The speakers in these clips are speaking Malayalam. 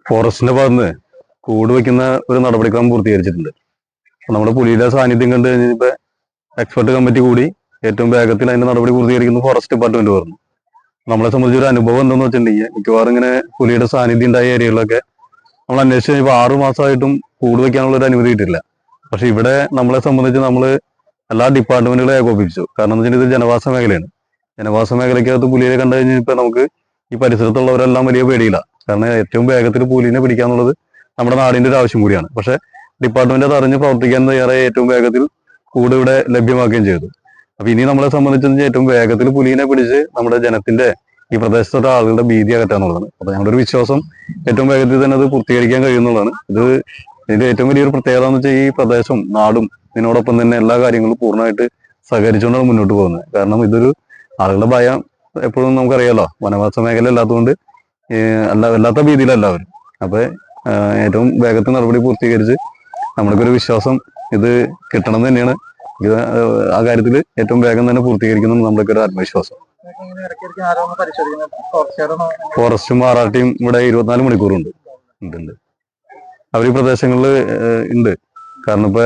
ഫോറസ്റ്റിന്റെ ഭാഗത്ത് കൂട് വെക്കുന്ന ഒരു നടപടിക്രമം പൂർത്തീകരിച്ചിട്ടുണ്ട്. നമ്മുടെ പുലിയുടെ സാന്നിധ്യം കണ്ടു കഴിഞ്ഞപ്പോ എക്സ്പെർട്ട് കമ്മിറ്റി കൂടി ഏറ്റവും വേഗത്തിൽ അതിന്റെ നടപടി പൂർത്തീകരിക്കുന്ന ഫോറസ്റ്റ് ഡിപ്പാർട്ട്മെന്റ് പറഞ്ഞു. നമ്മളെ സംബന്ധിച്ച് ഒരു അനുഭവം എന്താണെന്ന് വെച്ചിട്ടുണ്ടെങ്കിൽ മിക്കവാറും ഇങ്ങനെ പുലിയുടെ സാന്നിധ്യം ഉണ്ടായ ഏരിയകളിലൊക്കെ നമ്മൾ അന്വേഷിച്ച് കഴിഞ്ഞപ്പോൾ 6 മാസമായിട്ടും കൂട് വെക്കാനുള്ള ഒരു അനുമതി കിട്ടില്ല. പക്ഷെ ഇവിടെ നമ്മളെ സംബന്ധിച്ച് നമ്മൾ എല്ലാ ഡിപ്പാർട്ട്മെന്റുകളെ ഏകോപിപ്പിച്ചു. കാരണം എന്ന് വെച്ചാൽ ഇത് ജനവാസ മേഖലയാണ്. ജനവാസ മേഖലയ്ക്കകത്ത് പുലിയെ കണ്ടു കഴിഞ്ഞപ്പോൾ നമുക്ക് ഈ പരിസരത്തുള്ളവരെല്ലാം വലിയ പേടിയില്ല. കാരണം ഏറ്റവും വേഗത്തിൽ പുലിനെ പിടിക്കാന്നുള്ളത് നമ്മുടെ നാടിന്റെ ഒരു ആവശ്യം കൂടിയാണ്. പക്ഷെ ഡിപ്പാർട്ട്മെന്റ് അത് അറിഞ്ഞ് പ്രവർത്തിക്കാൻ തയ്യാറായി ഏറ്റവും വേഗത്തിൽ കൂട് ഇവിടെ ലഭ്യമാക്കുകയും ചെയ്തു. അപ്പൊ ഇനി നമ്മളെ സംബന്ധിച്ച് ഏറ്റവും വേഗത്തിൽ പുലിനെ പിടിച്ച് നമ്മുടെ ജനത്തിന്റെ ഈ പ്രദേശത്തുള്ള ആളുകളുടെ ഭീതി അകറ്റാന്നുള്ളതാണ്. അപ്പൊ ഞങ്ങളുടെ ഒരു വിശ്വാസം ഏറ്റവും വേഗത്തിൽ തന്നെ അത് പൂർത്തീകരിക്കാൻ കഴിയുന്നുള്ളതാണ്. ഇതിന്റെ ഏറ്റവും വലിയൊരു പ്രത്യേകത എന്ന് വെച്ചാൽ ഈ പ്രദേശം നാടും ഇതിനോടൊപ്പം തന്നെ എല്ലാ കാര്യങ്ങളും പൂർണ്ണമായിട്ട് സഹകരിച്ചുകൊണ്ടാണ് മുന്നോട്ട് പോകുന്നത്. കാരണം ഇതൊരു ആളുകളുടെ ഭയം എപ്പോഴും നമുക്കറിയാലോ, വനവാസ മേഖല അല്ലാത്തതുകൊണ്ട് വല്ലാത്ത ഭീതിയിലല്ല അവർ. അപ്പൊ ഏറ്റവും വേഗത്തിൽ നടപടി പൂർത്തീകരിച്ച് നമ്മൾക്കൊരു വിശ്വാസം ഇത് കിട്ടണം തന്നെയാണ്. ഇത് ആ കാര്യത്തിൽ ഏറ്റവും വേഗം തന്നെ പൂർത്തീകരിക്കണം നമ്മളൊക്കെ ഒരു ആത്മവിശ്വാസം. ഫോറസ്റ്റും ആർആർടിയും ഇവിടെ 24 മണിക്കൂറുണ്ട്. അവർ ഈ പ്രദേശങ്ങളിൽ ഉണ്ട്. കാരണം ഇപ്പൊ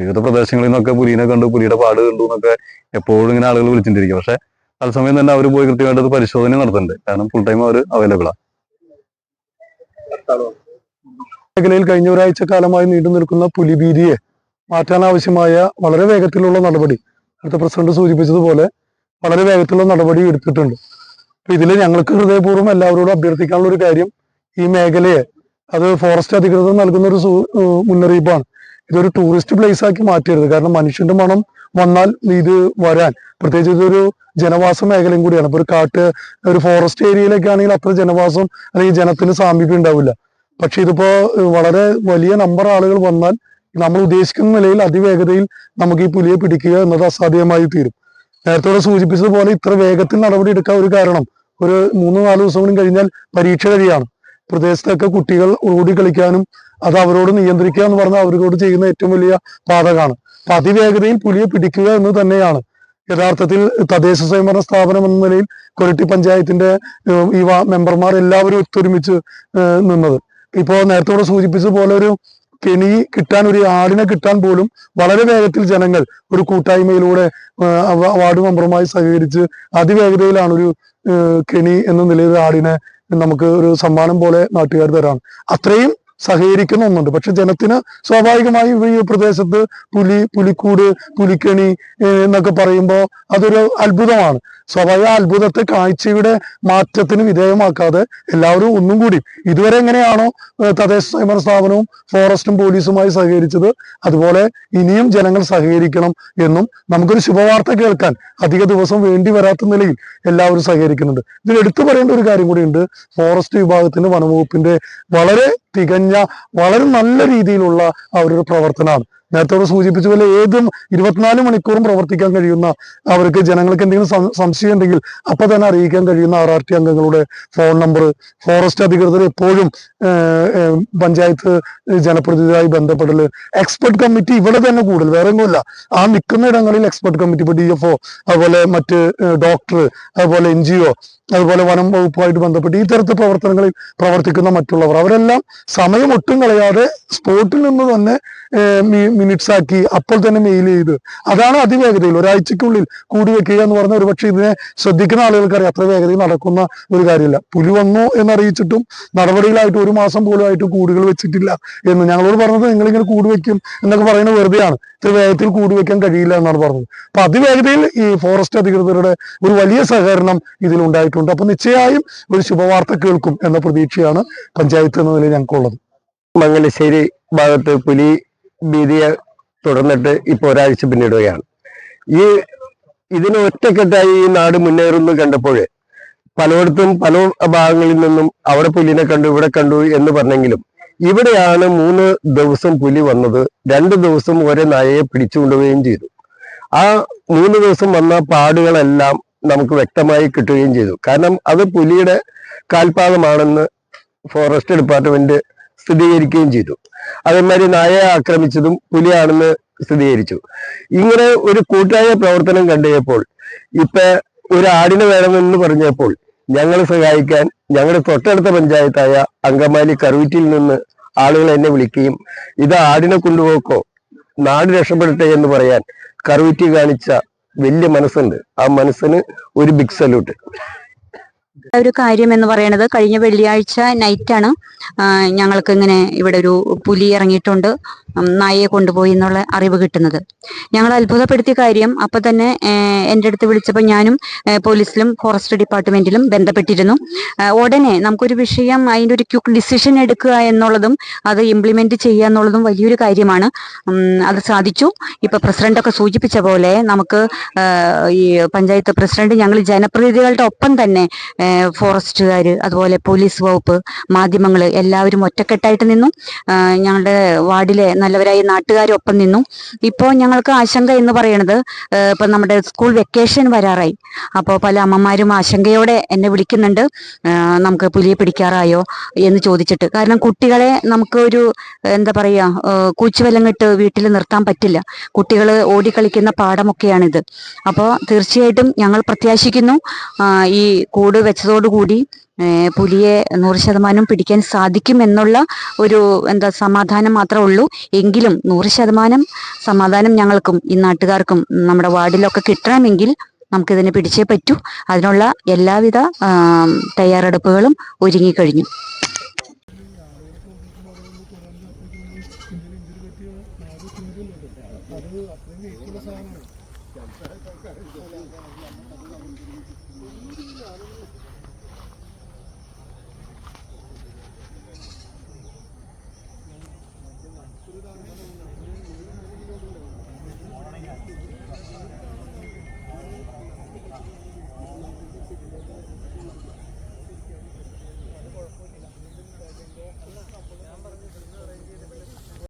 വിവിധ പ്രദേശങ്ങളിൽ നിന്നൊക്കെ പുലിനെ കണ്ടു, പുലിയുടെ പാട് കണ്ടു എന്നൊക്കെ എപ്പോഴും ഇങ്ങനെ ആളുകൾ വിളിച്ചിട്ടിരിക്കും. പക്ഷെ തത്സമയം തന്നെ അവർ പോയി കൃത്യമായിട്ട് പരിശോധന നടത്തുന്നുണ്ട്. കാരണം ഫുൾ ടൈം അവർ അവൈലബിൾ ആണ്. മേഖലയിൽ കഴിഞ്ഞ ഒരാഴ്ച കാലമായി നീണ്ടു നിൽക്കുന്ന പുലിഭീതിയെ മാറ്റാനാവശ്യമായ വളരെ വേഗത്തിലുള്ള നടപടി അടുത്ത പ്രസിഡന്റ് സൂചിപ്പിച്ചതുപോലെ വളരെ വേഗത്തിലുള്ള നടപടി എടുത്തിട്ടുണ്ട്. അപ്പൊ ഇതിൽ ഞങ്ങൾക്ക് ഹൃദയപൂർവ്വം എല്ലാവരോടും അഭ്യർത്ഥിക്കാനുള്ള ഒരു കാര്യം, ഈ മേഖലയെ അത് ഫോറസ്റ്റ് അധികൃതർ നൽകുന്ന ഒരു മുന്നറിയിപ്പാണ്. ഇതൊരു ടൂറിസ്റ്റ് പ്ലേസ് ആക്കി മാറ്റരുത്. കാരണം മനുഷ്യന്റെ മണം വന്നാൽ ഇത് വരാൻ, പ്രത്യേകിച്ച് ഇതൊരു ജനവാസ മേഖലയും കൂടിയാണ്. ഇപ്പൊ ഒരു ഫോറസ്റ്റ് ഏരിയയിലൊക്കെ ആണെങ്കിൽ അത്ര ജനവാസം അല്ലെങ്കിൽ ജനത്തിന് സാമീപ്യം ഉണ്ടാവില്ല. പക്ഷെ ഇതിപ്പോ വളരെ വലിയ നമ്പർ ആളുകൾ വന്നാൽ നമ്മൾ ഉദ്ദേശിക്കുന്ന നിലയിൽ അതിവേഗതയിൽ നമുക്ക് ഈ പുലിയെ പിടിക്കുക എന്നത് അസാധ്യമായി തീരും. നേരത്തെ സൂചിപ്പിച്ചതുപോലെ ഇത്ര വേഗത്തിൽ നടപടി എടുക്കാൻ ഒരു കാരണം, ഒരു 3-4 ദിവസം കൂടി കഴിഞ്ഞാൽ പരീക്ഷ കഴിയാണ്. പ്രദേശത്തൊക്കെ കുട്ടികൾ ഓടിക്കളിക്കാനും അത് അവരോട് നിയന്ത്രിക്കുക എന്ന് പറഞ്ഞാൽ അവരോട് ചെയ്യുന്ന ഏറ്റവും വലിയ പാതകമാണ്. അപ്പൊ അതിവേഗതയിൽ പുലിയെ പിടിക്കുക എന്ന് തന്നെയാണ് യഥാർത്ഥത്തിൽ തദ്ദേശ സ്വയംഭരണ സ്ഥാപനം എന്ന നിലയിൽ കൊരട്ടി പഞ്ചായത്തിന്റെ ഈ മെമ്പർമാർ എല്ലാവരും ഒത്തൊരുമിച്ച് നിന്നത്. ഇപ്പോ നേരത്തെ സൂചിപ്പിച്ചതുപോലെ ഒരു കെണി കിട്ടാൻ, ഒരു ആടിനെ കിട്ടാൻ പോലും വളരെ വേഗത്തിൽ ജനങ്ങൾ ഒരു കൂട്ടായ്മയിലൂടെ വാർഡ് മെമ്പറുമായി സഹകരിച്ച് അതിവേഗതയിലാണ് ഒരു കെണി എന്ന നിലയിൽ ആടിനെ നമുക്ക് ഒരു സമ്മാനം പോലെ നാട്ടുകാർ തരാണ്. അത്രയും സഹകരിക്കുന്ന ഒന്നുണ്ട്. പക്ഷെ ജനത്തിന് സ്വാഭാവികമായും ഈ പ്രദേശത്ത് പുലിക്കൂട്, പുലിക്കണി എന്നൊക്കെ പറയുമ്പോൾ അതൊരു അത്ഭുതമാണ്. സ്വാഭാവിക അത്ഭുതത്തെ കാഴ്ചയുടെ മാറ്റത്തിന് വിധേയമാക്കാതെ എല്ലാവരും ഒന്നും കൂടി ഇതുവരെ എങ്ങനെയാണോ തദ്ദേശ സ്വയംഭരണ സ്ഥാപനവും ഫോറസ്റ്റും പോലീസുമായി സഹകരിച്ചത്, അതുപോലെ ഇനിയും ജനങ്ങൾ സഹകരിക്കണം എന്നും നമുക്കൊരു ശുഭവാർത്ത കേൾക്കാൻ അധിക ദിവസം വേണ്ടി വരാത്ത നിലയിൽ എല്ലാവരും സഹകരിക്കുന്നുണ്ട്. ഇതിൽ എടുത്തു പറയേണ്ട ഒരു കാര്യം കൂടിയുണ്ട്. ഫോറസ്റ്റ് വിഭാഗത്തിന്റെ വനംവകുപ്പിന്റെ വളരെ തികഞ്ഞ, വളരെ നല്ല രീതിയിലുള്ള അവരുടെ പ്രവർത്തനമാണ്. നേരത്തെ സൂചിപ്പിച്ച പോലെ ഏതും 24 മണിക്കൂറും പ്രവർത്തിക്കാൻ കഴിയുന്ന, അവർക്ക് ജനങ്ങൾക്ക് എന്തെങ്കിലും സംശയം ഉണ്ടെങ്കിൽ അപ്പൊ തന്നെ അറിയിക്കാൻ കഴിയുന്ന ആർആർടി അംഗങ്ങളുടെ ഫോൺ നമ്പർ, ഫോറസ്റ്റ് അധികൃതർ എപ്പോഴും പഞ്ചായത്ത് ജനപ്രതിനിധിയായി ബന്ധപ്പെടല്, എക്സ്പെർട്ട് കമ്മിറ്റി ഇവിടെ തന്നെ കൂടുതൽ വേറെ ഒന്നുമില്ല. ആ നിൽക്കുന്ന ഇടങ്ങളിൽ എക്സ്പെർട്ട് കമ്മിറ്റി, ഇപ്പൊ DFO, അതുപോലെ മറ്റ് ഡോക്ടർ, അതുപോലെ NGO, അതുപോലെ വനം വകുപ്പുമായിട്ട് ബന്ധപ്പെട്ട് ഈ തരത്തിൽ പ്രവർത്തനങ്ങളിൽ പ്രവർത്തിക്കുന്ന മറ്റുള്ളവർ, അവരെല്ലാം സമയം ഒട്ടും കളയാതെ സ്പോട്ടിൽ നിന്ന് തന്നെ മിനിറ്റ്സ് ആക്കി അപ്പോൾ തന്നെ മെയിൽ ചെയ്ത്, അതാണ് അതിവേഗതയിൽ ഒരാഴ്ചക്കുള്ളിൽ കൂടി വെക്കുക എന്ന് പറഞ്ഞാൽ ഒരുപക്ഷെ ഇതിനെ ശ്രദ്ധിക്കുന്ന ആളുകൾക്കറിയാം അത്ര വേഗതയിൽ നടക്കുന്ന ഒരു കാര്യമില്ല. പുലി വന്നു എന്നറിയിച്ചിട്ടും നടപടികളായിട്ട് 1 മാസം പോലും ആയിട്ട് കൂടുകൾ വെച്ചിട്ടില്ല എന്ന് ഞങ്ങളോട് പറഞ്ഞത്. നിങ്ങളിങ്ങനെ കൂട് വെക്കും എന്നൊക്കെ പറയുന്നത് വെറുതെയാണ്, ഇത്ര വേഗത്തിൽ കൂട് വെക്കാൻ കഴിയില്ല എന്നാണ് പറഞ്ഞത്. അപ്പൊ അതിവേഗതയിൽ ഈ ഫോറസ്റ്റ് അധികൃതരുടെ ഒരു വലിയ സഹകരണം ഇതിലുണ്ടായിട്ടുണ്ട്. അപ്പൊ നിശ്ചയമായും ഒരു ശുഭവാർത്ത കേൾക്കും എന്ന പ്രതീക്ഷയാണ് പഞ്ചായത്ത് എന്ന നിലയിൽ ഞങ്ങൾക്കുള്ളത്. മംഗലശ്ശേരി ഭാഗത്ത് പുലി ഭീതിയെ തുടർന്നിട്ട് ഇപ്പോൾ ഒരാഴ്ച പിന്നിടുകയാണ്. ഇതിന് ഒറ്റക്കെട്ടായി ഈ നാട് മുന്നേറുന്നു കണ്ടപ്പോൾ പലയിടത്തും പല ഭാഗങ്ങളിൽ നിന്നും അവിടെ പുലിനെ കണ്ടു, ഇവിടെ കണ്ടു എന്ന് പറഞ്ഞെങ്കിലും ഇവിടെയാണ് 3 ദിവസം പുലി വന്നത്. 2 ദിവസം ഒരേ നായയെ പിടിച്ചുകൊണ്ടുപോവുകയും ചെയ്തു. ആ 3 ദിവസം വന്ന പാടുകളെല്ലാം നമുക്ക് വ്യക്തമായി കിട്ടുകയും ചെയ്തു. കാരണം അത് പുലിയുടെ കാൽപാദമാണെന്ന് ഫോറസ്റ്റ് ഡിപ്പാർട്ട്മെന്റ് സ്ഥിരീകരിക്കുകയും ചെയ്തു. അതേമാതിരി നായയെ ആക്രമിച്ചതും പുലിയാണെന്ന് സ്ഥിരീകരിച്ചു. ഇങ്ങനെ ഒരു കൂട്ടായ പ്രവർത്തനം കണ്ടപ്പോൾ ഇപ്പൊ ഒരു ആടിനെ വേണമെന്ന് പറഞ്ഞപ്പോൾ ഞങ്ങളെ സഹായിക്കാൻ ഞങ്ങളുടെ തൊട്ടടുത്ത പഞ്ചായത്തായ അങ്കമാലി കറുവിറ്റിയിൽ നിന്ന് ആളുകൾ എന്നെ വിളിക്കുകയും ഇത് ആടിനെ കൊണ്ടുപോക്കോ, നാട് രക്ഷപ്പെടട്ടെ എന്ന് പറയാൻ കറുവിറ്റി കാണിച്ച വലിയ മനസ്സുണ്ട്. ആ മനസ്സിന് ഒരു ബിഗ് സല്യൂട്ട്. ഒരു കാര്യം എന്ന് പറയുന്നത്, കഴിഞ്ഞ വെള്ളിയാഴ്ച നൈറ്റാണ് ഞങ്ങൾക്ക് ഇങ്ങനെ ഇവിടെ ഒരു പുലി ഇറങ്ങിയിട്ടുണ്ട്, നായയെ കൊണ്ടുപോയി എന്നുള്ള അറിവ് കിട്ടുന്നത്. ഞങ്ങൾ അത്ഭുതപ്പെടുത്തിയ കാര്യം, അപ്പൊ തന്നെ എൻ്റെ അടുത്ത് വിളിച്ചപ്പോൾ ഞാനും പോലീസിലും ഫോറസ്റ്റ് ഡിപ്പാർട്ട്മെന്റിലും ബന്ധപ്പെട്ടിരുന്നു. ഉടനെ നമുക്കൊരു വിഷയം അതിൻ്റെ ഒരു ക്വിക്ക് ഡിസിഷൻ എടുക്കുക എന്നുള്ളതും അത് ഇംപ്ലിമെന്റ് ചെയ്യുക എന്നുള്ളതും വലിയൊരു കാര്യമാണ്. അത് സാധിച്ചു. ഇപ്പൊ പ്രസിഡന്റൊക്കെ സൂചിപ്പിച്ച പോലെ നമുക്ക് ഈ പഞ്ചായത്ത് പ്രസിഡന്റ്, ഞങ്ങൾ ജനപ്രതിനിധികളുടെ ഒപ്പം തന്നെ ഫോറസ്റ്റുകാർ, അതുപോലെ പോലീസ് വകുപ്പ്, മാധ്യമങ്ങൾ എല്ലാവരും ഒറ്റക്കെട്ടായിട്ട് നിന്നു. ഞങ്ങളുടെ വാർഡിലെ നല്ലവരായ നാട്ടുകാരൊപ്പം നിന്നു. ഇപ്പോൾ ഞങ്ങൾക്ക് ആശങ്ക എന്ന് പറയുന്നത്, ഇപ്പം നമ്മുടെ സ്കൂൾ വെക്കേഷൻ വരാറായി. അപ്പോൾ പല അമ്മമാരും ആശങ്കയോടെ എന്നെ വിളിക്കുന്നുണ്ട്, നമുക്ക് പുലിയെ പിടിക്കാറായോ എന്ന് ചോദിച്ചിട്ട്. കാരണം കുട്ടികളെ നമുക്ക് ഒരു എന്താ പറയുക, കൂച്ചുവലങ്ങിട്ട് വീട്ടിൽ നിർത്താൻ പറ്റില്ല. കുട്ടികൾ ഓടിക്കളിക്കുന്ന പാടമൊക്കെയാണിത്. അപ്പോൾ തീർച്ചയായിട്ടും ഞങ്ങൾ പ്രത്യാശിക്കുന്നു ഈ കൂട് വെച്ചതോടുകൂടി പുലിയെ 100% പിടിക്കാൻ സാധിക്കും എന്നുള്ള ഒരു സമാധാനം മാത്രമേ ഉള്ളൂ. എങ്കിലും 100% സമാധാനം ഞങ്ങൾക്കും ഈ നാട്ടുകാർക്കും നമ്മുടെ വാർഡിലൊക്കെ കിട്ടണമെങ്കിൽ നമുക്കിതിനെ പിടിച്ചേ പറ്റൂ. അതിനുള്ള എല്ലാവിധ തയ്യാറെടുപ്പുകളും ഒരുങ്ങിക്കഴിഞ്ഞു.